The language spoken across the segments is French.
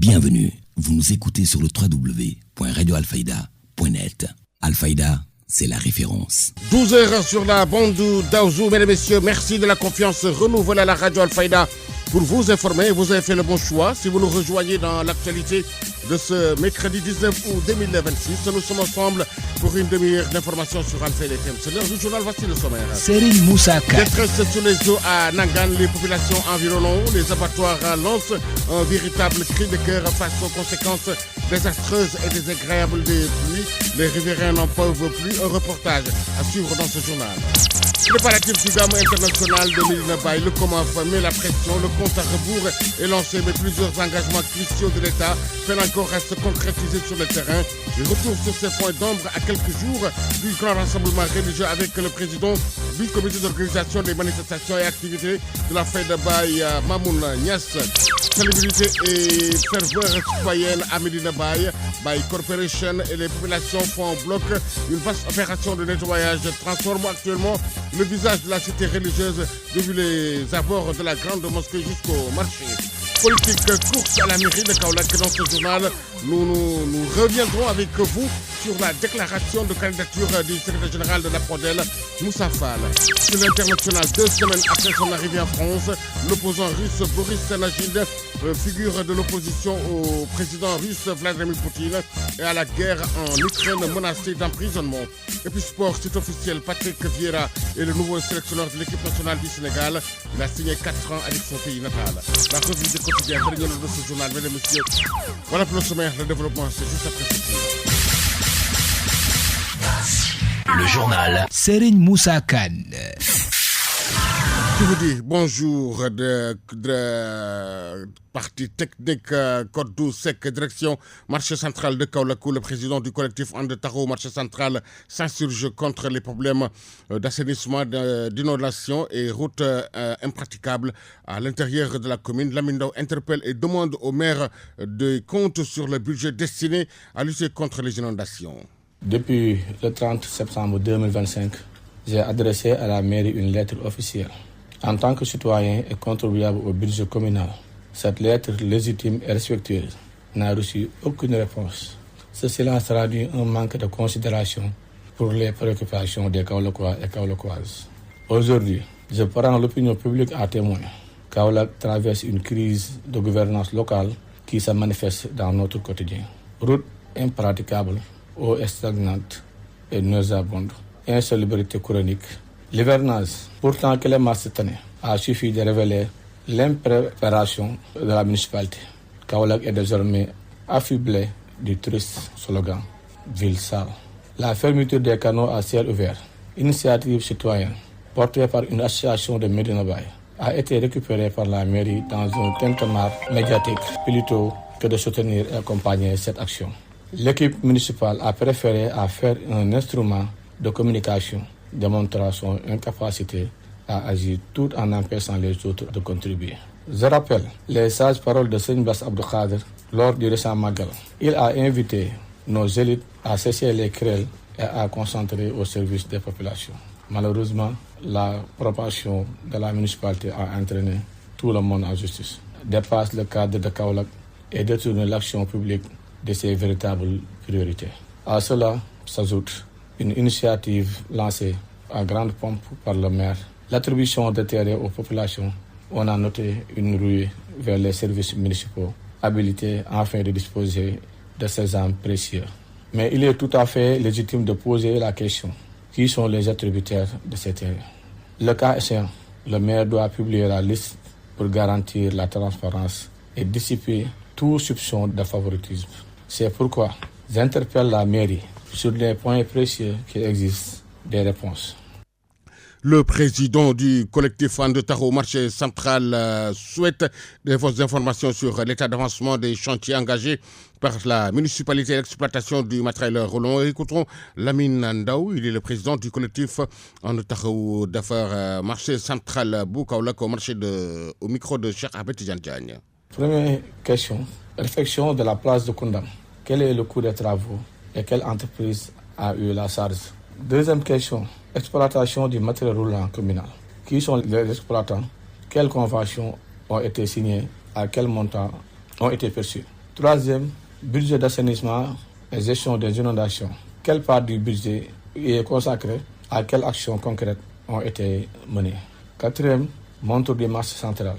Bienvenue, vous nous écoutez sur le www.radioalfayda.net. Alfayda, c'est la référence. 12h sur la bande d'Aouzou. Mesdames et messieurs, merci de la confiance renouvelée à la radio Alfayda pour vous informer. Vous avez fait le bon choix. Si vous nous rejoignez dans l'actualité de ce mercredi 19 août 2026, nous sommes ensemble pour une demi-heure d'information sur Alfayda FM. C'est l'heure du journal, voici le sommaire. Serigne Moussa Kane. Détresse sur les eaux à Nangan, les populations environnantes, les abattoirs lancent un véritable cri de cœur face aux conséquences désastreuses et désagréables des pluies. Les riverains n'en peuvent plus. Un reportage à suivre dans ce journal. Préparatif du Gamou international de Medina Baye, le COMAF met la pression, le compte à rebours est lancé, mais plusieurs engagements cruciaux de l'État peinent encore à se concrétiser sur le terrain. Je retourne sur ces points d'ombre à quelques jours du grand rassemblement religieux avec le président du comité d'organisation des manifestations et activités de la fête de Baye, Mamoun Niass. Salubrité et ferveur citoyenne à Medina Baye, Baye Corporation et les populations font en bloc une vaste opération de nettoyage transforme actuellement le visage de la cité religieuse depuis les abords de la grande mosquée jusqu'au marché. Politique, course à la mairie de Kaolack. Dans ce journal, nous reviendrons avec vous sur la déclaration de candidature du secrétaire général de la PRODEL, Moussa Fall. Sur l'international, 2 semaines après son arrivée en France, l'opposant russe Boris Nadjid, figure de l'opposition au président russe Vladimir Poutine et à la guerre en Ukraine menacée d'emprisonnement. Et puis sport, c'est officiel, Patrick Vieira est le nouveau sélectionneur de l'équipe nationale du Sénégal. Il a signé 4 ans avec son pays natal. La revue du quotidien, dernier de ce journal, mesdames et messieurs. Voilà pour le sommaire, le développement, c'est juste après ceci. Le journal Serigne Moussa Kane. Je vous dis bonjour de partie technique Code 12 Sec, direction marché central de Kaolack. Le président du collectif And Taxawu marché central s'insurge contre les problèmes d'assainissement, d'inondation et routes impraticables à l'intérieur de la commune. Lamine Ndao interpelle et demande au maire de comptes sur le budget destiné à lutter contre les inondations. Depuis le 30 septembre 2025, j'ai adressé à la mairie une lettre officielle. En tant que citoyen et contribuable au budget communal, cette lettre légitime et respectueuse n'a reçu aucune réponse. Ce silence traduit un manque de considération pour les préoccupations des Kaolackois et Kaolackoises. Aujourd'hui, je prends l'opinion publique à témoin. Kaolack traverse une crise de gouvernance locale qui se manifeste dans notre quotidien. Routes impraticables, eau stagnante et nauséabonde, insalubrité chronique. L'hivernage, pourtant clément cette année, a suffi de révéler l'impréparation de la municipalité. Kaolack est désormais affublé du triste slogan « Ville sale ». La fermeture des canaux à ciel ouvert, initiative citoyenne, portée par une association de Medina Baye, a été récupérée par la mairie dans un tintamarre médiatique, plutôt que de soutenir et accompagner cette action. L'équipe municipale a préféré faire un instrument de communication démontrant son incapacité à agir tout en empêchant les autres de contribuer. Je rappelle les sages paroles de Serigne Bass Abdou Khadre lors du récent Magal. Il a invité nos élites à cesser les querelles et à concentrer au service des populations. Malheureusement, la propension de la municipalité a entraîné tout le monde en justice, dépasse le cadre de Kaolack et détourne l'action publique de ses véritables priorités. À cela s'ajoute une initiative lancée à grande pompe par le maire. L'attribution de terrain aux populations, on a noté une ruée vers les services municipaux habilités afin de disposer de ces armes précieux. Mais il est tout à fait légitime de poser la question, qui sont les attributaires de ces terrains? Le cas échéant, le maire doit publier la liste pour garantir la transparence et dissiper tout soupçon de favoritisme. C'est pourquoi j'interpelle la mairie sur les points précieux qui existent des réponses. Le président du collectif And Taxawu marché central souhaite des fausses informations sur l'état d'avancement des chantiers engagés par la municipalité et l'exploitation du matériel roulant. Écoutons Lamine Ndao, il est le président du collectif And Taxawu d'affaires marché central bu Kaolack au micro de Cheikh Ahmed Tidiane Diagne. Première question, réflexion de la place de Koundam. Quel est le coût des travaux et quelle entreprise a eu la charge? Deuxième question, exploitation du matériel roulant communal. Qui sont les exploitants? Quelles conventions ont été signées? À quel montant ont été perçues? Troisième, budget d'assainissement et gestion des inondations. Quelle part du budget est consacrée à quelles actions concrètes ont été menées? Quatrième, montre du marché central.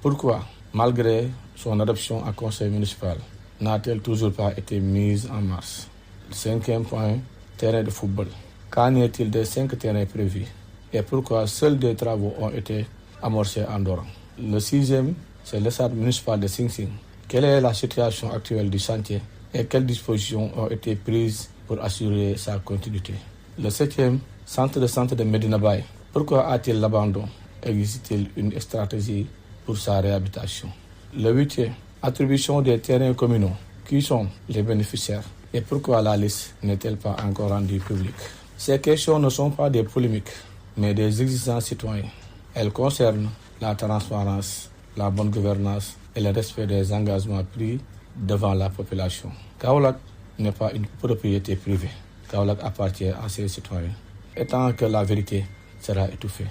Pourquoi, malgré son adoption à conseil municipal, n'a-t-elle toujours pas été mise en marche? Cinquième point, terrain de football. Qu'en est-il des 5 terrains prévus? Et pourquoi seuls des travaux ont été amorcés en Doran? Le sixième, c'est le centre municipal de Sing Sing. Quelle est la situation actuelle du chantier et quelles dispositions ont été prises pour assurer sa continuité? Le septième, centre de santé de Medina Bay. Pourquoi a-t-il l'abandon? Existe-t-il une stratégie pour sa réhabilitation? Le huitième, attribution des terrains communaux. Qui sont les bénéficiaires et pourquoi la liste n'est-elle pas encore rendue publique? Ces questions ne sont pas des polémiques, mais des exigences citoyennes. Elles concernent la transparence, la bonne gouvernance et le respect des engagements pris devant la population. Kaolack n'est pas une propriété privée. Kaolack appartient à ses citoyens. Et tant que la vérité sera étouffée,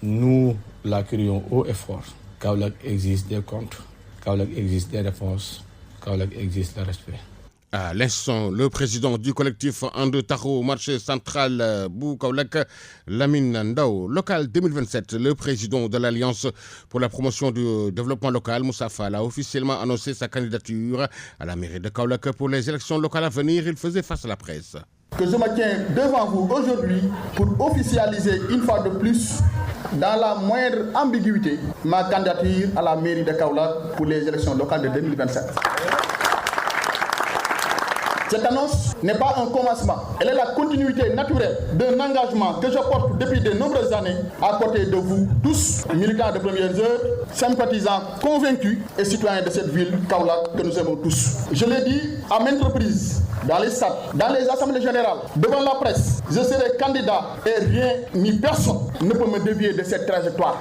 nous la crions haut et fort. Kaolack existe des comptes, Kaolack existe des réponses, Kaolack existe le respect. À l'instant, le président du collectif Ande Taxawu marché central bu Kaolack, Lamine Ndao, local 2027, le président de l'Alliance pour la promotion du développement local, Moussa Fall, a officiellement annoncé sa candidature à la mairie de Kaolack pour les élections locales à venir. Il faisait face à la presse. Que je me tiens devant vous aujourd'hui pour officialiser une fois de plus, dans la moindre ambiguïté, ma candidature à la mairie de Kaolack pour les élections locales de 2027. Cette annonce n'est pas un commencement, elle est la continuité naturelle d'un engagement que je porte depuis de nombreuses années à côté de vous tous, militants de premières heures, sympathisants convaincus et citoyens de cette ville, Kaolack, que nous aimons tous. Je l'ai dit à maintes reprises, dans les stades, dans les assemblées générales, devant la presse, je serai candidat et rien ni personne ne peut me dévier de cette trajectoire.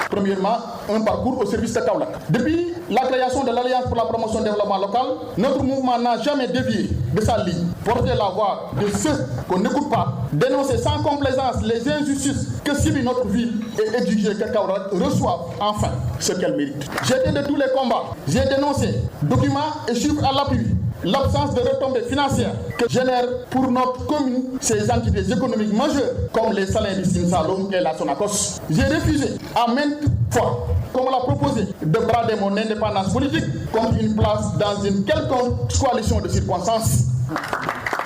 Premièrement, un parcours au service de Kaolack. Depuis la création de l'Alliance pour la promotion du développement local, notre mouvement n'a jamais dévié de sa ligne. Porter la voix de ceux qu'on n'écoute pas, dénoncer sans complaisance les injustices que subit notre ville et exiger que Kaolack reçoive enfin ce qu'elle mérite. J'ai été de tous les combats, j'ai dénoncé, documents et chiffres à l'appui, l'absence de retombées financières que génèrent pour notre commune ces entités économiques majeures comme les Salins du Sine Saloum et la Sonacos. J'ai refusé à maintes fois, comme on l'a proposé, de brader mon indépendance politique comme une place dans une quelconque coalition de circonstances.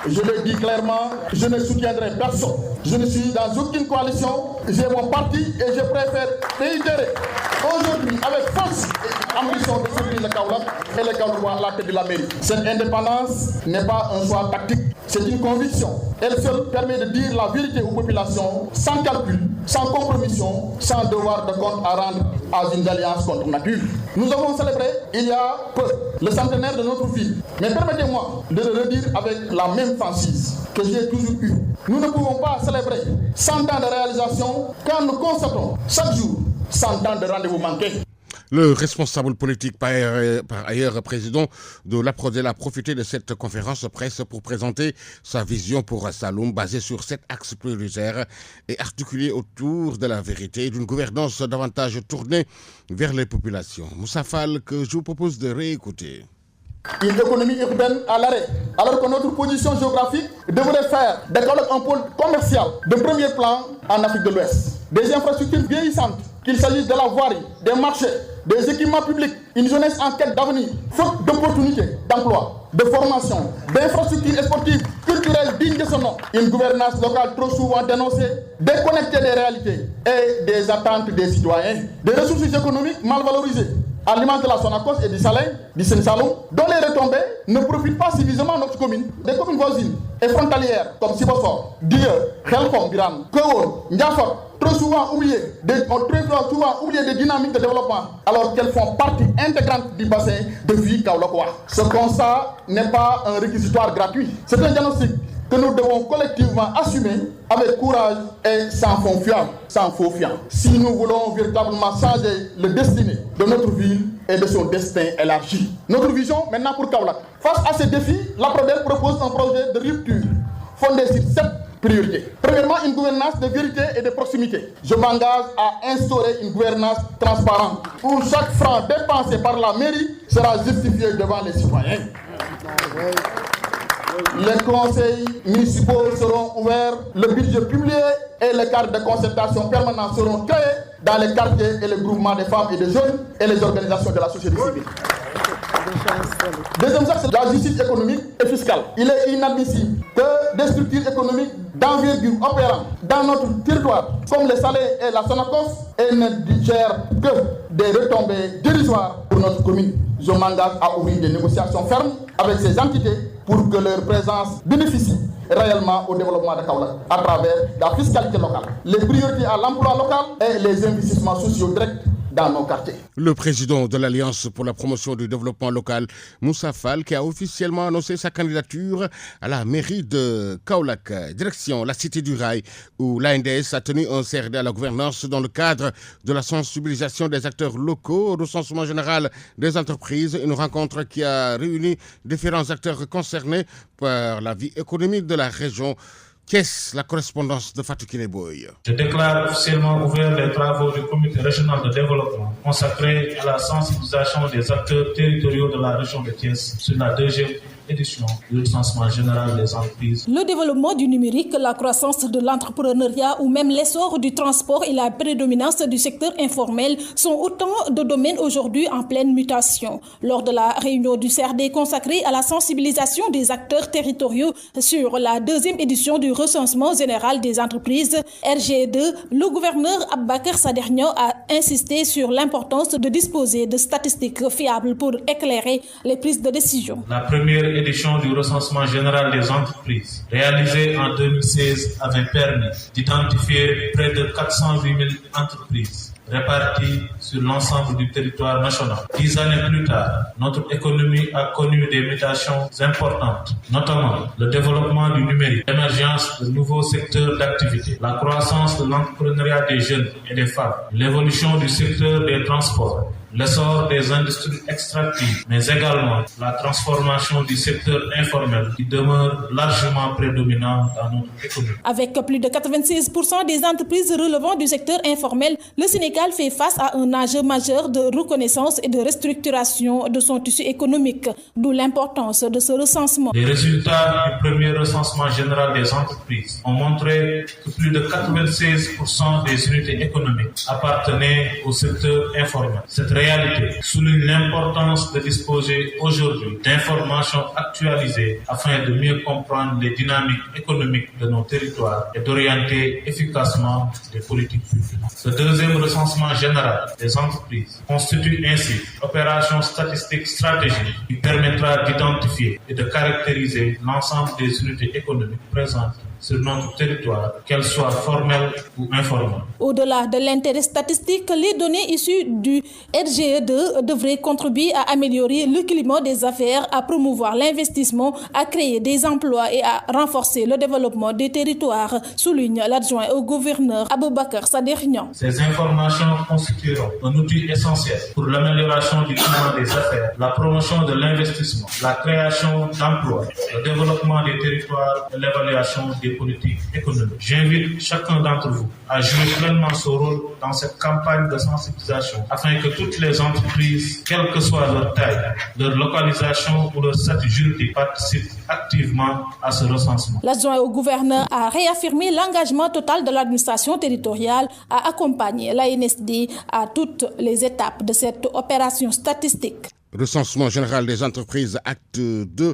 Je le dis clairement, je ne soutiendrai personne. Je ne suis dans aucune coalition, j'ai mon parti et je préfère réitérer aujourd'hui avec force et ambition de soutenir le Kaolack et les Kaolackois à la tête de la mairie. Cette indépendance n'est pas un choix tactique, c'est une conviction. Elle seule permet de dire la vérité aux populations sans calcul, sans compromission, sans devoir de compte à rendre à une alliance contre nature. Nous avons célébré il y a peu le centenaire de notre ville. Mais permettez-moi de le redire avec la même franchise que j'ai toujours eue. Nous ne pouvons pas célébrer 100 ans de réalisation quand nous constatons chaque jour 100 ans de rendez-vous manqués. Le responsable politique, par ailleurs président de l'APRODEL, a profité de cette conférence de presse pour présenter sa vision pour Saloum, basée sur 7 axes prioritaires et articulée autour de la vérité et d'une gouvernance davantage tournée vers les populations. Moussa Fall, que je vous propose de réécouter. Une économie urbaine à l'arrêt, alors que notre position géographique devrait faire de Kaolack un pôle commercial de premier plan en Afrique de l'Ouest. Des infrastructures vieillissantes, qu'il s'agisse de la voirie, des marchés, des équipements publics, une jeunesse en quête d'avenir, faute d'opportunités d'emploi, de formation, d'infrastructures sportives, culturelles dignes de ce nom, une gouvernance locale trop souvent dénoncée, déconnectée des réalités et des attentes des citoyens, des ressources économiques mal valorisées, à l'image de la Sonacos et du Salin, du Sine Saloum, dont les retombées ne profitent pas suffisamment à notre commune, des communes voisines et frontalières comme Sibassor, Dieu, Khelkom, Biran, Kewon, Ndiafot, trop souvent oubliées, des dynamiques de développement, alors qu'elles font partie intégrante du bassin de vie kaolackois. Ce constat n'est pas un réquisitoire gratuit, c'est un diagnostic que nous devons collectivement assumer avec courage et sans faux fiant. Si nous voulons véritablement changer le destiné de notre ville et de son destin élargi. Notre vision maintenant pour Kaolack. Face à ces défis, l'APRODEL propose un projet de rupture fondé sur 7 priorités. Premièrement, une gouvernance de vérité et de proximité. Je m'engage à instaurer une gouvernance transparente où chaque franc dépensé par la mairie sera justifié devant les citoyens. Les conseils municipaux seront ouverts, le budget publié et les cartes de concertation permanentes seront créées dans les quartiers et les groupements des femmes et des jeunes et les organisations de la société civile. Deuxième axe, la justice économique et fiscale. Il est inadmissible que des structures économiques d'envergure opérant dans notre territoire, comme les Salés et la Sonacos, ne gèrent que des retombées dérisoires pour notre commune. Je m'engage à ouvrir des négociations fermes avec ces entités pour que leur présence bénéficie réellement au développement de Kaolack à travers la fiscalité locale, les priorités à l'emploi local et les investissements sociaux directs dans nos quartiers. Le président de l'Alliance pour la promotion du développement local, Moussa Fall, qui a officiellement annoncé sa candidature à la mairie de Kaolack. Direction la Cité du Rail, où l'ANDS a tenu un CRD à la gouvernance dans le cadre de la sensibilisation des acteurs locaux au recensement général des entreprises. Une rencontre qui a réuni différents acteurs concernés par la vie économique de la région. Qu'est-ce la correspondance de Fatou Kineboy? Je déclare officiellement ouvert les travaux du comité régional de développement consacré à la sensibilisation des acteurs territoriaux de la région de Thiès sur la deuxième édition du recensement général des entreprises. Le développement du numérique, la croissance de l'entrepreneuriat ou même l'essor du transport et la prédominance du secteur informel sont autant de domaines aujourd'hui en pleine mutation. Lors de la réunion du CRD consacrée à la sensibilisation des acteurs territoriaux sur la deuxième édition du recensement général des entreprises RG2, le gouverneur Aboubakar Sadegna a insisté sur l'importance de disposer de statistiques fiables pour éclairer les prises de décision. La première édition du recensement général des entreprises, réalisée en 2016, avait permis d'identifier près de 408 000 entreprises réparties sur l'ensemble du territoire national. 10 années plus tard, notre économie a connu des mutations importantes, notamment le développement du numérique, l'émergence de nouveaux secteurs d'activité, la croissance de l'entrepreneuriat des jeunes et des femmes, l'évolution du secteur des transports, l'essor des industries extractives, mais également la transformation du secteur informel qui demeure largement prédominant dans notre économie. Avec plus de 96% des entreprises relevant du secteur informel, le Sénégal fait face à un enjeu majeur de reconnaissance et de restructuration de son tissu économique, d'où l'importance de ce recensement. Les résultats du premier recensement général des entreprises ont montré que plus de 96% des unités économiques appartenaient au secteur informel. Cette réalité souligne l'importance de disposer aujourd'hui d'informations actualisées afin de mieux comprendre les dynamiques économiques de nos territoires et d'orienter efficacement les politiques publiques. Ce deuxième recensement général des entreprises constitue ainsi une opération statistique stratégique qui permettra d'identifier et de caractériser l'ensemble des unités économiques présentes sur notre territoire, qu'elles soient formelles ou informelles. Au-delà de l'intérêt statistique, les données issues du RGE2 devraient contribuer à améliorer le climat des affaires, à promouvoir l'investissement, à créer des emplois et à renforcer le développement des territoires, souligne l'adjoint au gouverneur Aboubakar Sadegna. Ces informations constitueront un outil essentiel pour l'amélioration du climat des affaires, la promotion de l'investissement, la création d'emplois, le développement des territoires et l'évaluation des politiques économiques. J'invite chacun d'entre vous à jouer pleinement son rôle dans cette campagne de sensibilisation afin que toutes les entreprises, quelle que soit leur taille, leur localisation ou leur statut juridique, participent activement à ce recensement. L'adjoint au gouverneur a réaffirmé l'engagement total de l'administration territoriale à accompagner l'ANSD à toutes les étapes de cette opération statistique. Recensement général des entreprises, acte 2.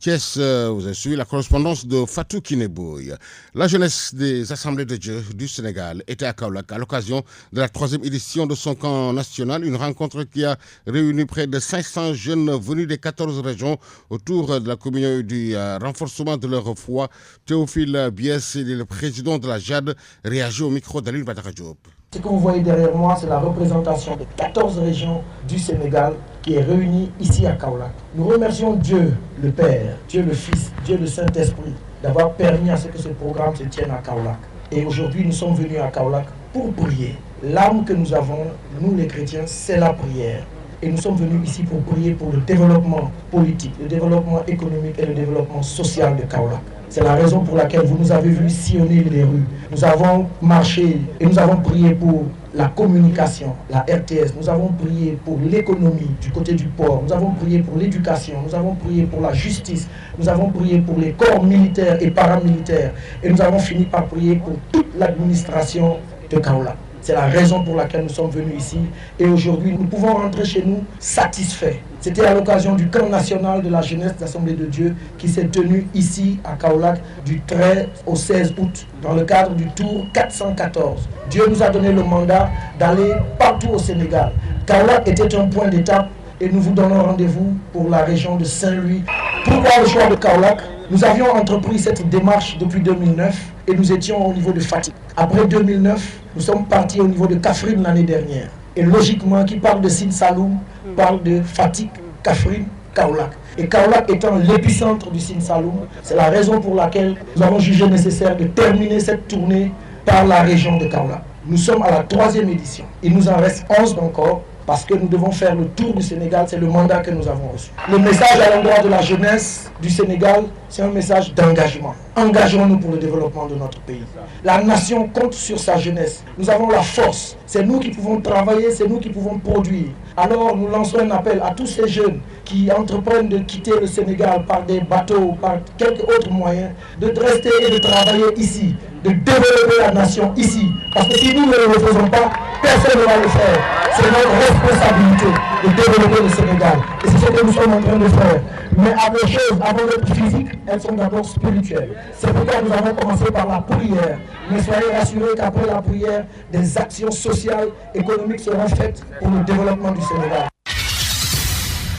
Thiès, vous avez suivi la correspondance de Fatou Kineboy. La jeunesse des Assemblées de Dieu du Sénégal était à Kaolack à l'occasion de la 3e édition de son camp national. Une rencontre qui a réuni près de 500 jeunes venus des 14 régions autour de la communion du renforcement de leur foi. Théophile Biès, le président de la JAD, réagit au micro d'Alil Badara Diop. Ce que vous voyez derrière moi, c'est la représentation de 14 régions du Sénégal qui est réunie ici à Kaolack. Nous remercions Dieu le Père, Dieu le Fils, Dieu le Saint-Esprit d'avoir permis à ce que ce programme se tienne à Kaolack. Et aujourd'hui, nous sommes venus à Kaolack pour prier. L'âme que nous avons, nous les chrétiens, c'est la prière. Et nous sommes venus ici pour prier pour le développement politique, le développement économique et le développement social de Kaolack. C'est la raison pour laquelle vous nous avez vu sillonner les rues. Nous avons marché et nous avons prié pour la communication, la RTS. Nous avons prié pour l'économie du côté du port. Nous avons prié pour l'éducation. Nous avons prié pour la justice. Nous avons prié pour les corps militaires et paramilitaires. Et nous avons fini par prier pour toute l'administration de Kaolack. C'est la raison pour laquelle nous sommes venus ici. Et aujourd'hui, nous pouvons rentrer chez nous satisfaits. C'était à l'occasion du camp national de la jeunesse d'Assemblée de Dieu qui s'est tenu ici à Kaolack du 13 au 16 août dans le cadre du tour 414. Dieu nous a donné le mandat d'aller partout au Sénégal. Kaolack était un point d'étape et nous vous donnons rendez-vous pour la région de Saint-Louis. Pourquoi le choix de Kaolack ? Nous avions entrepris cette démarche depuis 2009 et nous étions au niveau de Fatick. Après 2009, nous sommes partis au niveau de Kaffrine l'année dernière. Et logiquement, qui parle de Sine Saloum, parle de Fatick, Kaffrine, Kaolack. Et Kaolack étant l'épicentre du Sine Saloum, c'est la raison pour laquelle nous avons jugé nécessaire de terminer cette tournée par la région de Kaolack. Nous sommes à la 3e édition. Il nous en reste 11 encore. Parce que nous devons faire le tour du Sénégal, c'est le mandat que nous avons reçu. Le message à l'endroit de la jeunesse du Sénégal, c'est un message d'engagement. Engageons-nous pour le développement de notre pays. La nation compte sur sa jeunesse. Nous avons la force. C'est nous qui pouvons travailler, c'est nous qui pouvons produire. Alors nous lançons un appel à tous ces jeunes qui entreprennent de quitter le Sénégal par des bateaux, par quelques autres moyens, de rester et de travailler ici, de développer la nation ici. Parce que si nous ne le faisons pas, personne ne va le faire. C'est notre responsabilité de développer le Sénégal. Et c'est ce que nous sommes en train de faire. Mais les choses, avant d'être physiques, elles sont d'abord spirituelles. C'est pourquoi nous avons commencé par la prière. Mais soyez rassurés qu'après la prière, des actions sociales, économiques seront faites pour le développement du Sénégal.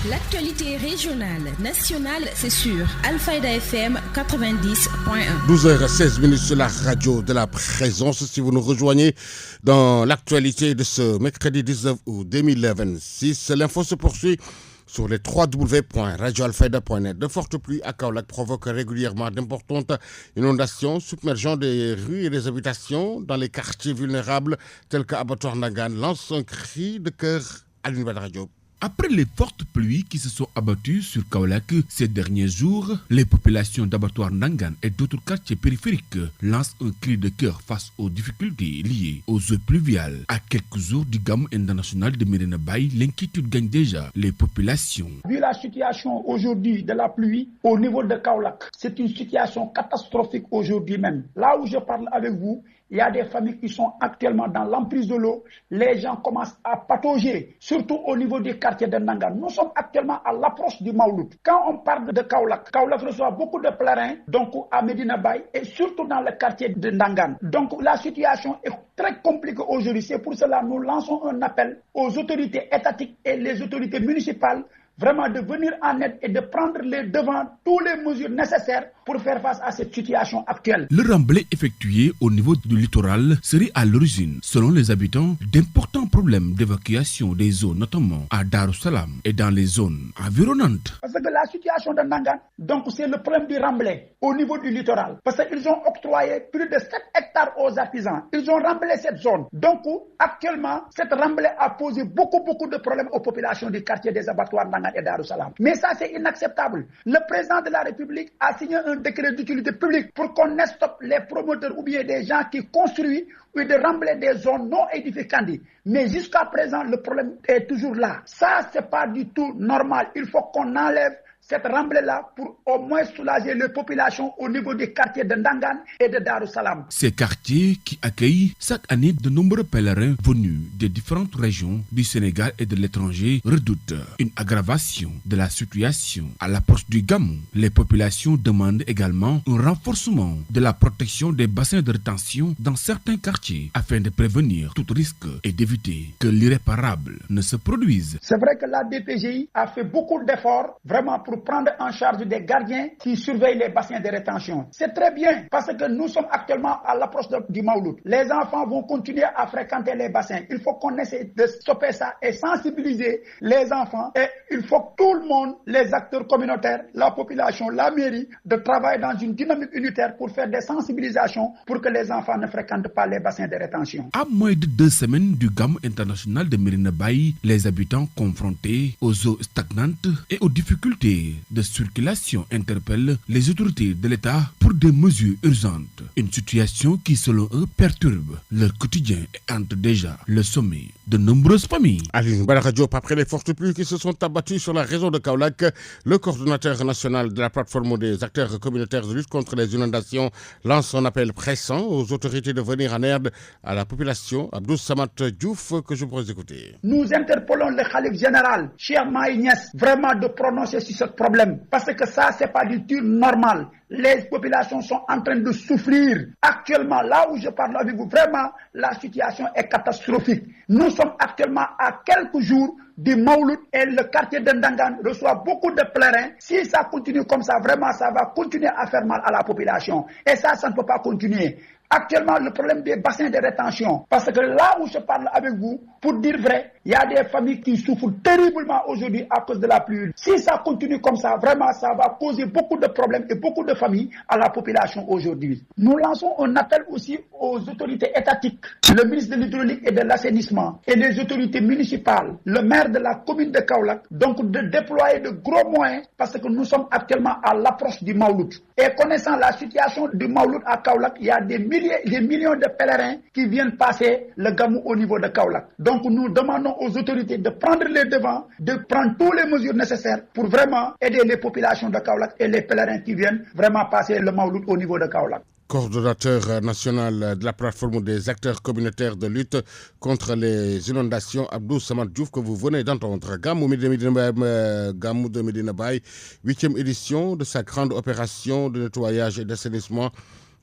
L'actualité régionale, nationale, c'est sur Alfayda FM 90.1. 12h16 sur la radio de la présence. Si vous nous rejoignez dans l'actualité de ce mercredi 19 août 2026, l'info se poursuit sur les www.radioalfayda.net. De fortes pluies à Kaolack provoquent régulièrement d'importantes inondations, submergeant des rues et des habitations dans les quartiers vulnérables tels qu'Abattoir Ndangan. Lance un cri de cœur à l'univers de radio. Après les fortes pluies qui se sont abattues sur Kaolack ces derniers jours, les populations d'Abattoir Ndangan et d'autres quartiers périphériques lancent un cri de cœur face aux difficultés liées aux eaux pluviales. À quelques jours du Gamou international de Médina Baye, l'inquiétude gagne déjà les populations. Vu la situation aujourd'hui de la pluie au niveau de Kaolack, c'est une situation catastrophique aujourd'hui même. Là où je parle avec vous, il y a des familles qui sont actuellement dans l'emprise de l'eau. Les gens commencent à patauger, surtout au niveau des quartiers de Ndangan. Nous sommes actuellement à l'approche du Maouloud. Quand on parle de Kaolack, Kaolack reçoit beaucoup de pèlerins, donc à Médina Baye et surtout dans le quartier de Ndangan. Donc la situation est très compliquée aujourd'hui. C'est pour cela que nous lançons un appel aux autorités étatiques et les autorités municipales vraiment de venir en aide et de prendre les devants, toutes les mesures nécessaires pour faire face à cette situation actuelle. Le remblai effectué au niveau du littoral serait à l'origine, selon les habitants, d'importants problèmes d'évacuation des eaux, notamment à Darussalam et dans les zones environnantes. Parce que la situation de Ndangan, donc c'est le problème du remblai au niveau du littoral. Parce qu'ils ont octroyé plus de 7 hectares aux artisans. Ils ont remblai cette zone. Donc actuellement, cette remblai a posé beaucoup de problèmes aux populations du quartier des abattoirs Ndangan et Darussalam. Mais ça, c'est inacceptable. Le président de la République a signé un décret d'utilité publique pour qu'on stoppe les promoteurs ou bien des gens qui construisent ou de remblayer des zones non édificantes. Mais jusqu'à présent, le problème est toujours là. Ça, c'est pas du tout normal. Il faut qu'on enlève cette remblai-là pour au moins soulager les populations au niveau des quartiers de Ndangan et de Darussalam. Ces quartiers qui accueillent chaque année de nombreux pèlerins venus des différentes régions du Sénégal et de l'étranger redoutent une aggravation de la situation. À l'approche du Gamou, les populations demandent également un renforcement de la protection des bassins de rétention dans certains quartiers afin de prévenir tout risque et d'éviter que l'irréparable ne se produise. C'est vrai que la DPGI a fait beaucoup d'efforts vraiment pour pour prendre en charge des gardiens qui surveillent les bassins de rétention. C'est très bien parce que nous sommes actuellement à l'approche du Mawlud. Les enfants vont continuer à fréquenter les bassins. Il faut qu'on essaie de stopper ça et sensibiliser les enfants. Et il faut que tout le monde, les acteurs communautaires, la population, la mairie, de travailler dans une dynamique unitaire pour faire des sensibilisations pour que les enfants ne fréquentent pas les bassins de rétention. À moins de 2 semaines du Gamou international de Médina Baye, les habitants confrontés aux eaux stagnantes et aux difficultés de circulation interpellent les autorités de l'État pour des mesures urgentes. Une situation qui, selon eux, perturbe leur quotidien et hante déjà le sommet de nombreuses familles. Aline Badara Diop, après les fortes pluies qui se sont abattues sur la région de Kaolack, le coordonnateur national de la plateforme des acteurs communautaires de lutte contre les inondations lance un appel pressant aux autorités de venir en aide à la population. Abdou Samad Diouf, que je pourrais écouter. Nous interpellons le Khalif général, Cheikh Mahi Niasse, vraiment de prononcer sur ce problème. Parce que ça, c'est pas du tout normal. Les populations sont en train de souffrir. Actuellement, là où je parle avec vous, vraiment, la situation est catastrophique. Nous sommes actuellement à quelques jours du Mawlud et le quartier de Ndangan reçoit beaucoup de pèlerins. Si ça continue comme ça, vraiment, ça va continuer à faire mal à la population. Et ça ne peut pas continuer. Actuellement, le problème des bassins de rétention, parce que là où je parle avec vous, pour dire vrai, il y a des familles qui souffrent terriblement aujourd'hui à cause de la pluie. Si ça continue comme ça, vraiment, ça va causer beaucoup de problèmes et beaucoup de familles à la population aujourd'hui. Nous lançons un appel aussi aux autorités étatiques, le ministre de l'Hydraulique et de l'Assainissement et les autorités municipales, le maire de la commune de Kaolack, donc de déployer de gros moyens parce que nous sommes actuellement à l'approche du Mawlud. Et connaissant la situation du Mawlud à Kaolack, il y a des millions de pèlerins qui viennent passer le Gamou au niveau de Kaolack. Donc nous demandons aux autorités de prendre les devants, de prendre toutes les mesures nécessaires pour vraiment aider les populations de Kaolack et les pèlerins qui viennent vraiment passer le Mawlud au niveau de Kaolack. Coordonnateur national de la plateforme des acteurs communautaires de lutte contre les inondations, Abdou Samad Diouf, que vous venez d'entendre. Gamou de Médina Baye, 8e édition de sa grande opération de nettoyage et d'assainissement.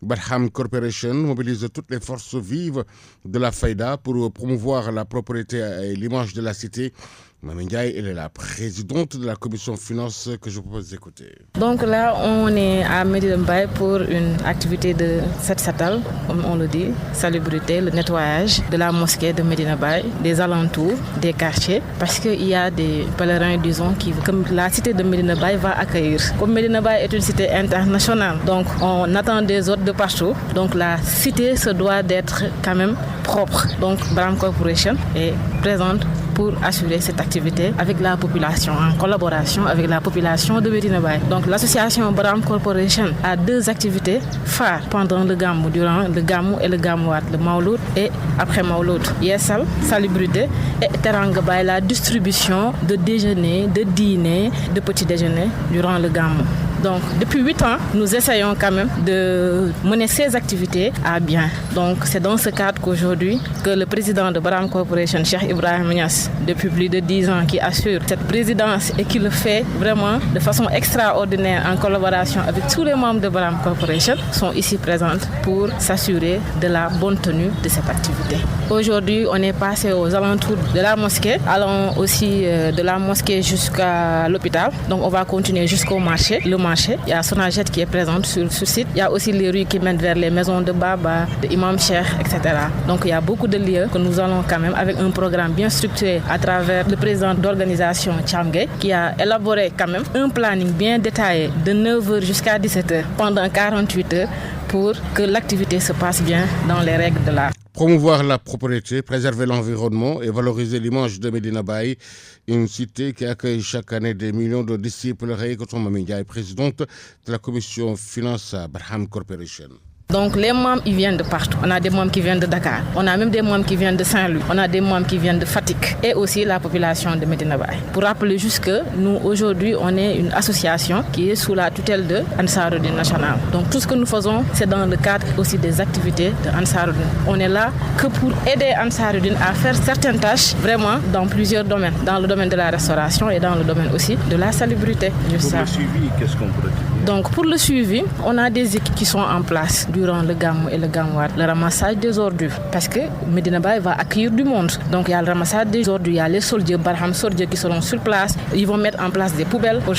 Barham Corporation mobilise toutes les forces vives de la Faïda pour promouvoir la propriété et l'image de la cité. Mami Ndiaye, elle est la présidente de la commission finance que je propose d'écouter. Donc là, on est à Médina Baye pour une activité de Set Setal, comme on le dit, salubrité, le nettoyage de la mosquée de Médina Baye, des alentours, des quartiers, parce qu'il y a des pèlerins, disons, comme la cité de Médina Baye va accueillir. Comme Médina Baye est une cité internationale, donc on attend des autres de partout, donc la cité se doit d'être quand même propre. Donc Barham Corporation est présente pour assurer cette activité avec la population, en collaboration avec la population de Médina Baye. Donc l'association Barham Corporation a 2 activités phares pendant le Gamou, durant le Gamou et le Gamouat, le Mawlud et après Mawlud. Yessal, salubrité et Teranga Baye, la distribution de déjeuner, de dîner, de petit déjeuner durant le Gamou. Donc, depuis 8 ans, nous essayons quand même de mener ces activités à bien. Donc, c'est dans ce cadre qu'aujourd'hui, que le président de Barham Corporation, Cheikh Ibrahim Niasse, depuis plus de 10 ans, qui assure cette présidence et qui le fait vraiment de façon extraordinaire en collaboration avec tous les membres de Barham Corporation, sont ici présents pour s'assurer de la bonne tenue de cette activité. Aujourd'hui, on est passé aux alentours de la mosquée, allons aussi de la mosquée jusqu'à l'hôpital. Donc, on va continuer jusqu'au marché. Il y a Sonaget qui est présente sur ce site. Il y a aussi les rues qui mènent vers les maisons de Baba, de Imam Cheikh, etc. Donc il y a beaucoup de lieux que nous allons quand même avec un programme bien structuré à travers le président d'organisation Chamgay qui a élaboré quand même un planning bien détaillé de 9h jusqu'à 17h pendant 48 heures pour que l'activité se passe bien dans les règles de l'art. Promouvoir la propriété, préserver l'environnement et valoriser l'image de Médina Baye, une cité qui accueille chaque année des millions de disciples. Réécoutons Mami Ndiaye, présidente de la commission finance à Barham Corporation. Donc les membres, ils viennent de partout. On a des membres qui viennent de Dakar. On a même des membres qui viennent de Saint-Louis. On a des membres qui viennent de Fatick. Et aussi la population de Médina Baye. Pour rappeler juste que nous, aujourd'hui, on est une association qui est sous la tutelle de Ansaruddin National. Donc tout ce que nous faisons, c'est dans le cadre aussi des activités de Ansaruddin. On est là que pour aider Ansaruddin à faire certaines tâches, vraiment, dans plusieurs domaines. Dans le domaine de la restauration et dans le domaine aussi de la salubrité. Pour le suivi, qu'est-ce qu'on pourrait dire? Donc pour le suivi, on a des équipes qui sont en place durant le Gamou et le Gamouat, le ramassage des ordures, parce que Medina Baye va accueillir du monde. Donc il y a le ramassage des ordures, il y a les soldiers, Barham soldiers qui seront sur place. Ils vont mettre en place des poubelles pour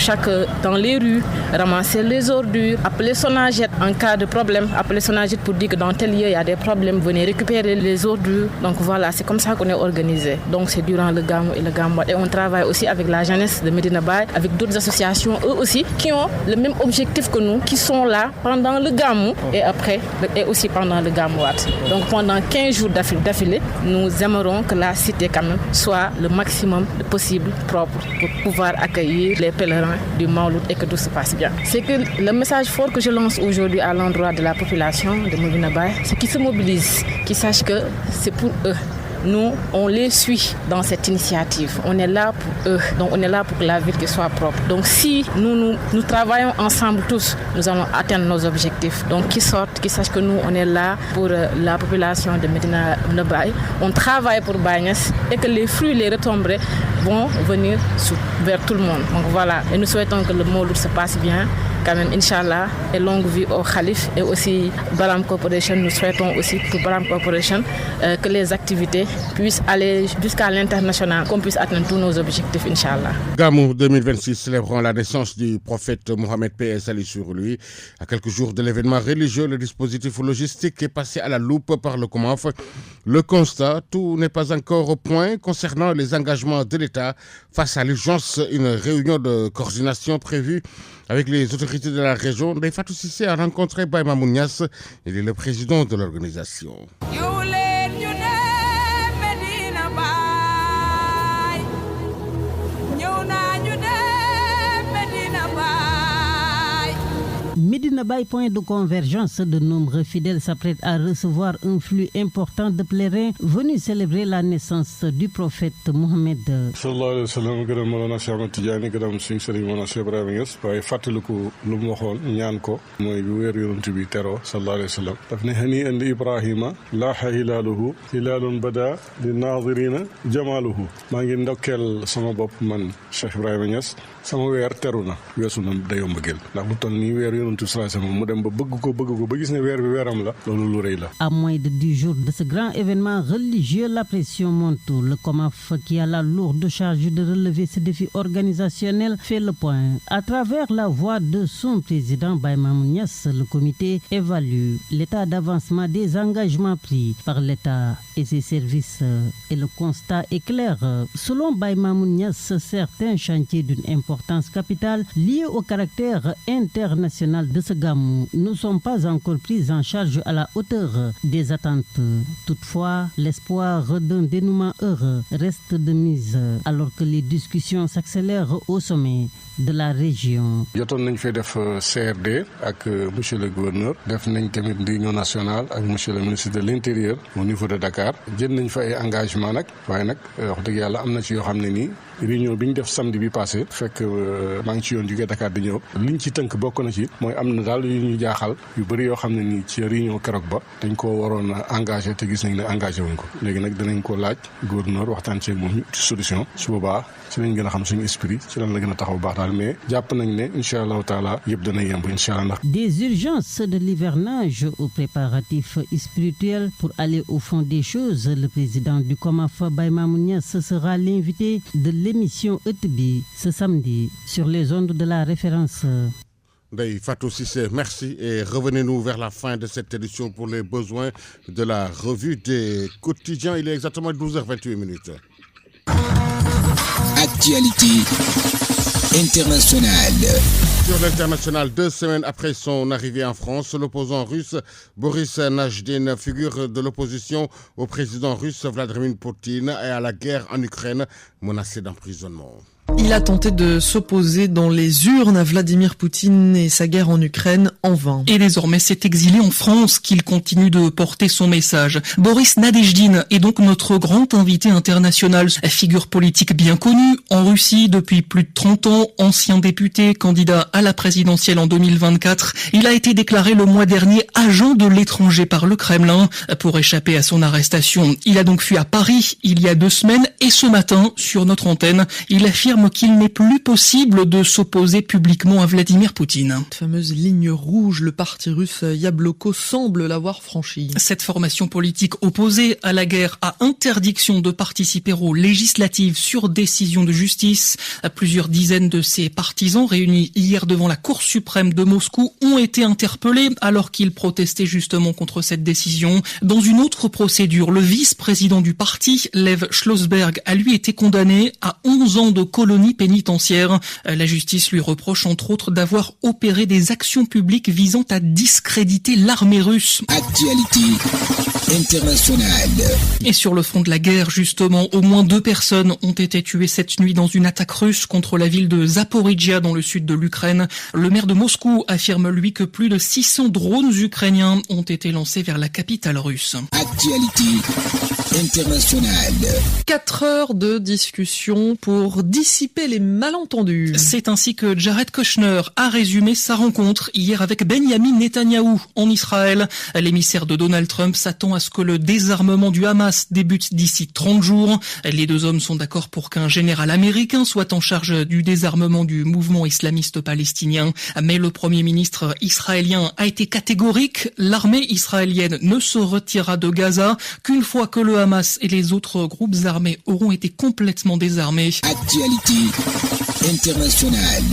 dans les rues, ramasser les ordures, appeler Sonagette en cas de problème, appeler Sonagette pour dire que dans tel lieu il y a des problèmes, venez récupérer les ordures. Donc voilà, c'est comme ça qu'on est organisé. Donc c'est durant le Gamou et le Gamouat. Et on travaille aussi avec la jeunesse de Medina Baye, avec d'autres associations, eux aussi, qui ont le même objectif que nous, qui sont là pendant le Gamou et après, et aussi pendant le Gamouat. Donc pendant 15 jours d'affilée, nous aimerons que la cité quand même soit le maximum possible propre pour pouvoir accueillir les pèlerins du Mawlud et que tout se passe bien. C'est que le message fort que je lance aujourd'hui à l'endroit de la population de Medina Baye, c'est qu'ils se mobilisent, qu'ils sachent que c'est pour eux. Nous, on les suit dans cette initiative. On est là pour eux. Donc, on est là pour que la ville soit propre. Donc, si nous travaillons ensemble tous, nous allons atteindre nos objectifs. Donc, qu'ils sortent, qu'ils sachent que nous, on est là pour la population de Medina Baye. On travaille pour Bagnès et que les fruits, les retombées vont venir vers tout le monde. Donc, voilà. Et nous souhaitons que le Mawlud se passe bien. Quand même, Inch'Allah, et longue vie au Khalif et aussi Baram Corporation. Nous souhaitons aussi pour Baram Corporation que les activités puissent aller jusqu'à l'international, qu'on puisse atteindre tous nos objectifs, Inch'Allah. Gamou 2026 célébrant la naissance du prophète Mohammed, paix et salut sur lui. À quelques jours de l'événement religieux, le dispositif logistique est passé à la loupe par le COMAF. Le constat, tout n'est pas encore au point concernant les engagements de l'État face à l'urgence. Une réunion de coordination prévue avec les autorités de la région. Fatou Cissé a rencontré Baïma Mounias. Il est le président de l'organisation. Medina Baye, point de convergence, de nombreux fidèles s'apprêtent à recevoir un flux important de pèlerins venus célébrer la naissance du prophète Mohammed. Sallallahu alayhi wa sallam, gërëm Mawlana Cheikh Ahmed Tidiane, gërëm suñu sëriñ Mawlana Cheikh Ibrahima Niass, waaye fàttaliku lu mu waxoon ñaan ko mooy bu weer yonent bi teroo sallallahu alayhi wa sallam. Daf ne hani andi Ibrahima laaha hilaaluhu hilaalun bada li naadirina jamaaluhu. Maa ngi ndokkeel sama bopp man Cheikh Ibrahima Niass, sama weer teru na weesu na dayoo mbëggeel ndax lu toll nii weer yonent À moins de 10 jours de ce grand événement religieux, la pression monte. Le COMAF, qui a la lourde charge de relever ce défi organisationnel, fait le point. À travers la voix de son président Baïma Mounias, le comité évalue l'état d'avancement des engagements pris par l'État et ses services. Et le constat est clair. Selon Baïma Mounias, certains chantiers d'une importance capitale liés au caractère international de ce Gamou ne sont pas encore pris en charge à la hauteur des attentes. Toutefois, l'espoir d'un dénouement heureux reste de mise alors que les discussions s'accélèrent au sommet de la région. Jotoon nañ fay def CRD ak monsieur le gouverneur, def nañ tamit réunion nationale ak monsieur le ministre de l'Intérieur au niveau de Dakar. Jël nañ fa ay engagement nag waaye nag wax dëgg yàlla am na ci yoo xam ne nii réunion bi ñu def samedi bi passé fekk maa ngi ci yoon jógee Dakar di ñëw liñ ci tënk bokk na ci mooy am na daal yu ñu jaaxal yu bëri yoo xam ne nii ci réunion keroog ba dañ ko waroon a engagé te gis nañ ne engagé wuñ ko léegi nag dinañ ko laaj gouverneur waxtaan ci moom ci solution su boobaa ci lañ gën a xam suñu esprit ci lan la gën a taxaw baax daal mais jàpp nañ ne incha allahu taala yëpp dana yemb incha allah. Des urgences de l'hivernage aux préparatifs spirituels pour aller au fond des choses. Le président du COMAF Baïma Mounias sera l'invité de l'émission ETB ce samedi sur les ondes de la référence. Fatou Cissé, merci et revenez-nous vers la fin de cette édition pour les besoins de la revue des quotidiens. Il est exactement 12h28. Actualité internationale. Sur l'international, 2 semaines après son arrivée en France, l'opposant russe Boris Nadejdia, figure de l'opposition au président russe Vladimir Poutine et à la guerre en Ukraine, menacé d'emprisonnement. Il a tenté de s'opposer dans les urnes à Vladimir Poutine et sa guerre en Ukraine en vain. Et désormais, c'est exilé en France qu'il continue de porter son message. Boris Nadejdia est donc notre grand invité international. Figure politique bien connue en Russie depuis plus de 30 ans, ancien député, candidat à la présidentielle en 2024. Il a été déclaré le mois dernier agent de l'étranger par le Kremlin pour échapper à son arrestation. Il a donc fui à Paris il y a 2 semaines et ce matin, sur notre antenne, il affirme affirme qu'il n'est plus possible de s'opposer publiquement à Vladimir Poutine. Cette fameuse ligne rouge, le parti russe Yabloko semble l'avoir franchie. Cette formation politique opposée à la guerre a interdiction de participer aux législatives sur décision de justice. Plusieurs dizaines de ses partisans réunis hier devant la Cour suprême de Moscou ont été interpellés alors qu'ils protestaient justement contre cette décision. Dans une autre procédure, le vice-président du parti, Lev Schlossberg, a lui été condamné à 11 ans de colonie pénitentiaire. La justice lui reproche entre autres d'avoir opéré des actions publiques visant à discréditer l'armée russe. Actualité internationale. Et sur le front de la guerre, justement, au moins 2 personnes ont été tuées cette nuit dans une attaque russe contre la ville de Zaporizhia dans le sud de l'Ukraine. Le maire de Moscou affirme, lui, que plus de 600 drones ukrainiens ont été lancés vers la capitale russe. Actualité internationale. 4 heures de discussion pour dissiper les malentendus. C'est ainsi que Jared Kushner a résumé sa rencontre hier avec Benyamin Netanyahou en Israël. L'émissaire de Donald Trump s'attend à ce que le désarmement du Hamas débute d'ici 30 jours. Les 2 hommes sont d'accord pour qu'un général américain soit en charge du désarmement du mouvement islamiste palestinien. Mais le premier ministre israélien a été catégorique. L'armée israélienne ne se retirera de Gaza qu'une fois que le Hamas et les autres groupes armés auront été complètement désarmés. Actualité internationale.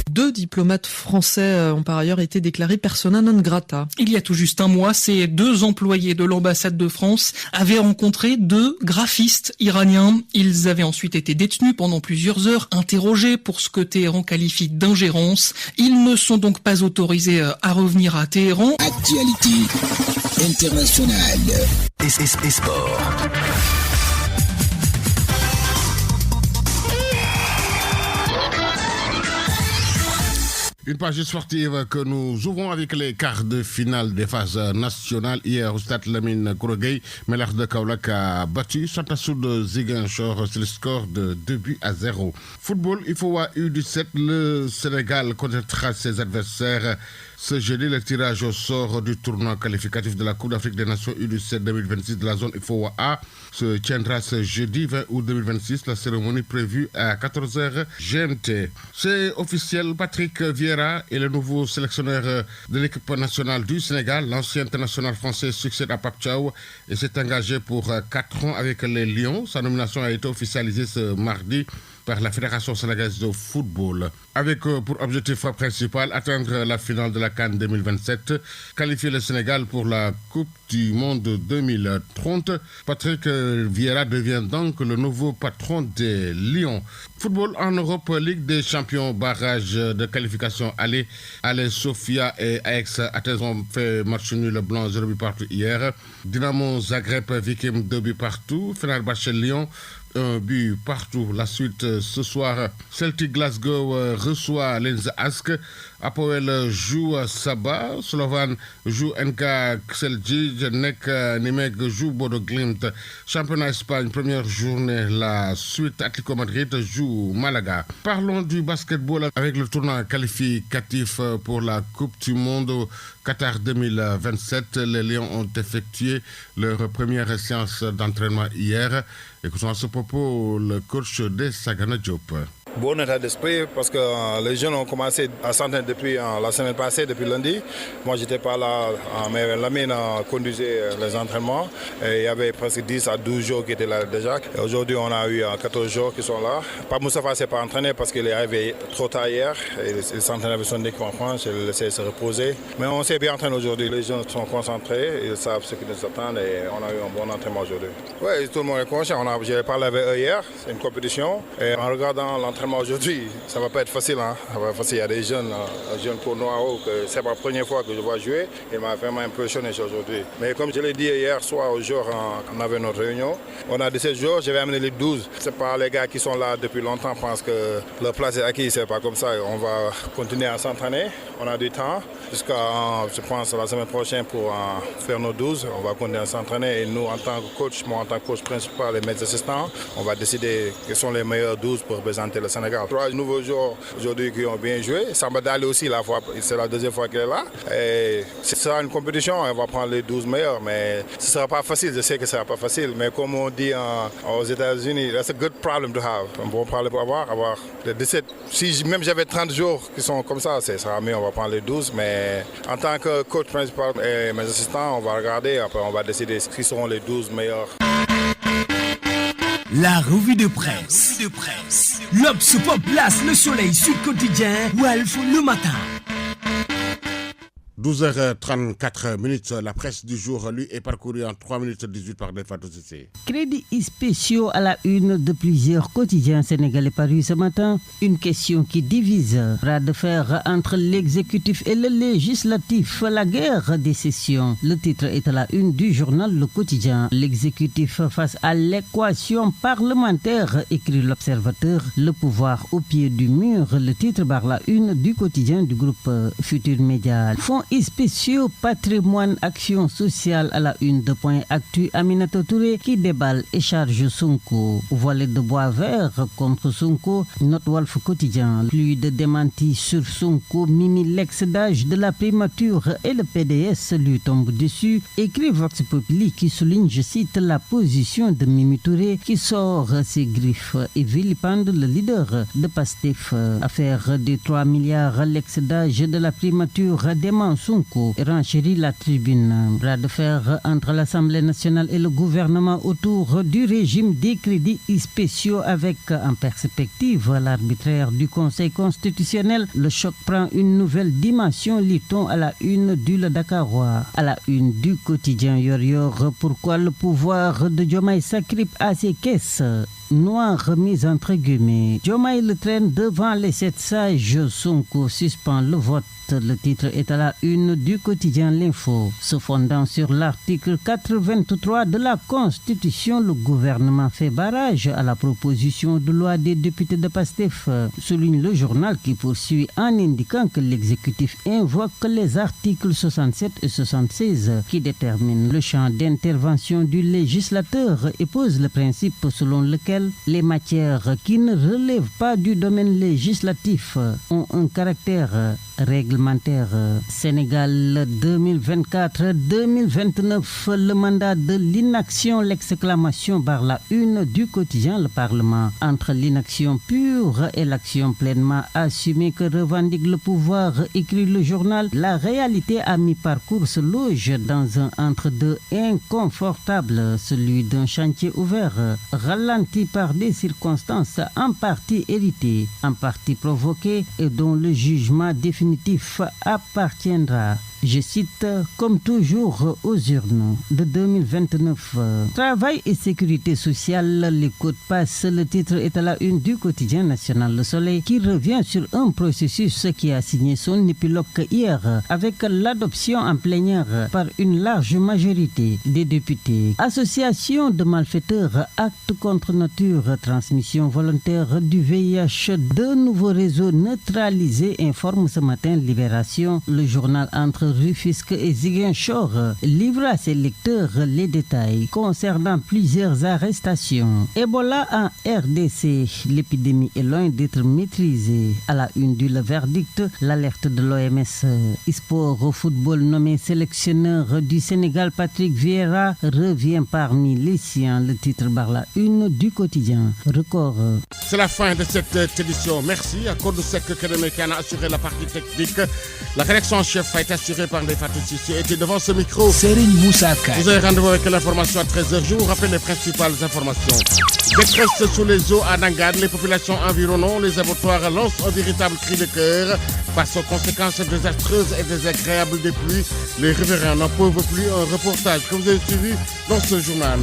2 diplomates français ont par ailleurs été déclarés persona non grata. Il y a tout juste un mois, ces 2 employés de l'ambassade de France avaient rencontré 2 graphistes iraniens. Ils avaient ensuite été détenus pendant plusieurs heures, interrogés pour ce que Téhéran qualifie d'ingérence. Ils ne sont donc pas autorisés à revenir à Téhéran. Actualité internationale. Et sport. Une page sportive que nous ouvrons avec les quarts de finale des phases nationales. Hier, au stade Lamine Gourougué, Mellars de Kaolack a battu Santassou de Ziguinchor sur le score de 2-0. Football, IFOA U17, le Sénégal connaîtra ses adversaires ce jeudi. Le tirage au sort du tournoi qualificatif de la Coupe d'Afrique des Nations U17 2026 de la zone IFOA A se tiendra ce jeudi 20 août 2026. La cérémonie prévue à 14h GMT. C'est officiel, Patrick Vieira est le nouveau sélectionneur de l'équipe nationale du Sénégal. L'ancien international français succède à Pape Thiaw et s'est engagé pour 4 ans avec les Lions. Sa nomination a été officialisée ce mardi par la Fédération sénégalaise de football, avec pour objectif principal atteindre la finale de la CAN 2027, qualifier le Sénégal pour la Coupe du Monde 2030. Patrick Vieira devient donc le nouveau patron des Lions. Football en Europe, Ligue des Champions, barrage de qualification aller. Sofia et Ajax Athènes ont fait match nul blanc 0 but partout hier. Dynamo Zagreb Viking 2 buts partout. Fenerbahçe Lyon 1 but partout. La suite ce soir, Celtic Glasgow reçoit Linz Ask. Apoel joue Saba. Slovan joue NK Kseljic. Nek Nimeg joue Bodo Glimt. Championnat Espagne, première journée. La suite, Atlético Madrid joue Malaga. Parlons du basketball avec le tournoi qualificatif pour la Coupe du Monde Qatar 2027. Les Lions ont effectué leur première séance d'entraînement hier. Écoutons à ce propos le coach de Sagana Diop. Bon état d'esprit parce que les jeunes ont commencé à s'entraîner depuis la semaine passée, depuis lundi. Moi, j'étais pas là, mais Lamine conduisait les entraînements. Et il y avait presque 10 à 12 jours qui étaient là déjà. Et aujourd'hui, on a eu 14 jours qui sont là. Pape Moustapha ne s'est pas entraîné parce qu'il est arrivé trop tard hier. Il s'entraîne avec son équipe en France, il laissé se reposer. Mais on s'est bien entraîné aujourd'hui. Les jeunes sont concentrés, ils savent ce qui nous attend et on a eu un bon entraînement aujourd'hui. Oui, tout le monde est conscient. J'ai parlé avec eux hier, c'est une compétition. Et en regardant l'entraînement aujourd'hui, ça ne va pas être facile. Ça va être facile. Il y a des jeunes pour Noiro, que c'est la première fois que je vois jouer. Il m'a vraiment impressionné aujourd'hui. Mais comme je l'ai dit hier soir au jour, on avait notre réunion. On a 17 jours, je vais amener les 12. Ce n'est pas les gars qui sont là depuis longtemps pensent que leur place est acquise. Ce n'est pas comme ça. On va continuer à s'entraîner. On a du temps jusqu'à, je pense, la semaine prochaine pour faire nos 12. On va continuer à s'entraîner. Et nous, en tant que coach, moi en tant que coach principal et mes assistants, on va décider quels sont les meilleurs 12 pour présenter le le Sénégal. 3 nouveaux joueurs aujourd'hui qui ont bien joué. Samba Dali aussi, c'est la deuxième fois qu'il est là. Et ce sera une compétition, on va prendre les 12 meilleurs, mais ce ne sera pas facile. Je sais que ce ne sera pas facile, mais comme on dit aux États-Unis, that's a good problem to have. Un bon problème pour avoir les 17. Si même j'avais 30 jours qui sont comme ça sera mieux, on va prendre les 12. Mais en tant que coach principal et mes assistants, on va regarder, après on va décider qui seront les 12 meilleurs. La revue de presse. L'Obs place le soleil sur quotidien, Walf le matin. 12h34, la presse du jour, lui, est parcourue en 3 minutes 18 par Delphato Cissé. Crédits spéciaux à la une de plusieurs quotidiens sénégalais parus ce matin. Une question qui divise. Bras de fer entre l'exécutif et le législatif. La guerre des sessions. Le titre est à la une du journal Le Quotidien. L'exécutif face à l'équation parlementaire, écrit l'Observateur. Le pouvoir au pied du mur. Le titre barre la une du quotidien du groupe Futur Média. Fonds spéciaux, patrimoine, action sociale à la une de Point Actu. Aminata Touré qui déballe et charge Sonko. Voilé de bois vert contre Sonko. Notre Walf Quotidien. Plus de démentis sur Sonko. Mimi l'ex d'âge de la primature et le PDS lui tombe dessus. Écrit Vox Populi qui souligne, je cite, la position de Mimi Touré qui sort ses griffes et vilipende le leader de Pastef. Affaire des 3 milliards, l'ex d'âge de la primature dément Sonko renchérit la tribune. Bras de fer entre l'Assemblée nationale et le gouvernement autour du régime des crédits spéciaux avec en perspective l'arbitraire du Conseil constitutionnel. Le choc prend une nouvelle dimension, lit-on à la une du Le Dakarois. À la une du quotidien Yor-Yor, pourquoi le pouvoir de Diomaye s'agrippe à ses caisses? Noire remise entre guillemets. Diomaye le traîne devant les 7 sages. Sonko suspend le vote. Le titre est à la une du quotidien L'Info. Se fondant sur l'article 83 de la Constitution, le gouvernement fait barrage à la proposition de loi des députés de Pastef, souligne le journal qui poursuit en indiquant que l'exécutif invoque les articles 67 et 76 qui déterminent le champ d'intervention du législateur et pose le principe selon lequel les matières qui ne relèvent pas du domaine législatif ont un caractère réglementaire. Sénégal 2024-2029, le mandat de l'inaction, l'exclamation barre la une du quotidien Le Parlement. Entre l'inaction pure et l'action pleinement assumée que revendique le pouvoir, écrit le journal, la réalité à mi-parcours se loge dans un entre-deux inconfortable, celui d'un chantier ouvert, ralenti par des circonstances en partie héritées, en partie provoquées et dont le jugement définitif appartiendra, je cite, comme toujours aux urnes de 2029. Travail et sécurité sociale, les côtes passent. Le titre est à la une du quotidien national Le Soleil qui revient sur un processus qui a signé son épilogue hier avec l'adoption en plénière par une large majorité des députés. Association de malfaiteurs, actes contre nature, transmission volontaire du VIH, 2 nouveaux réseaux neutralisés, informe ce matin Libération. Le journal entre Rufisque et Ziguinchor livre à ses lecteurs les détails concernant plusieurs arrestations. Ebola en RDC, l'épidémie est loin d'être maîtrisée. À la une du Le Verdict, l'alerte de l'OMS. Sport au football, nommé sélectionneur du Sénégal, Patrick Vieira revient parmi les siens. Le titre barre la une du quotidien Record. C'est la fin de cette édition. Merci à Codosec Academy qui a assuré la partie technique. La rédaction en chef a été assurée par Delphato Cissé. Et devant ce micro, Serigne Moussa Kane. Vous avez rendez-vous avec l'information à 13h. Je vous rappelle les principales informations. Détresse sous les eaux à Nangan. Les populations environnantes, les abattoirs lancent un véritable cri de cœur face aux conséquences désastreuses et désagréables des pluies. Les riverains n'en peuvent plus. Un reportage que vous avez suivi dans ce journal.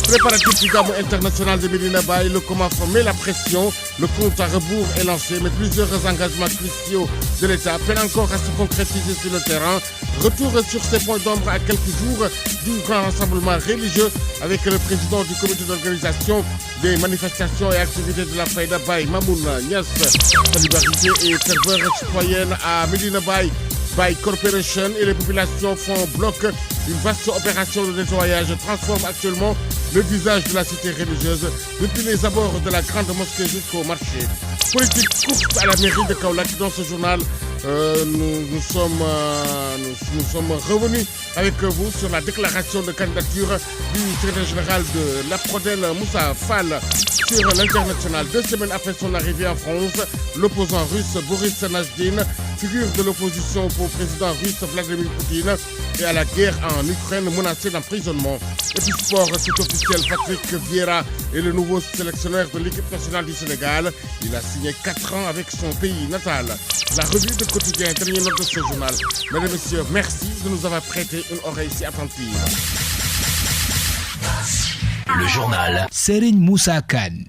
Préparatif du Gamou international de Medina Baye. Le COMAF met la pression. Le compte à rebours est lancé, mais plusieurs engagements cruciaux de l'État peinent encore à se concrétiser sur le terrain. Retour sur ces points d'ombre à quelques jours du grand rassemblement religieux avec le président du comité d'organisation des manifestations et activités de la Fayda Baye, Mamoun Niass. Solidarité et ferveur citoyenne à Medina Baye. by Corporation et les populations font bloc. Une vaste opération de nettoyage transforme actuellement le visage de la cité religieuse depuis les abords de la grande mosquée jusqu'au marché. Politique courte à la mairie de Kaolack. Dans ce journal, nous sommes revenus avec vous sur la déclaration de candidature du secrétaire général de l'APRODEL, Moussa Fall, sur l'international. 2 semaines après son arrivée en France, l'opposant russe Boris Najdin, figure de l'opposition au président russe Vladimir Poutine et à la guerre en Ukraine, menacé d'emprisonnement. Et puis sport, c'est officiel, Patrick Vieira est le nouveau sélectionneur de l'équipe nationale du Sénégal. Il a signé 4 ans avec son pays natal. La revue de quotidien, dernière note de ce journal. Mesdames et messieurs, merci de nous avoir prêté une oreille si attentive. Le journal Serigne Moussa Kane.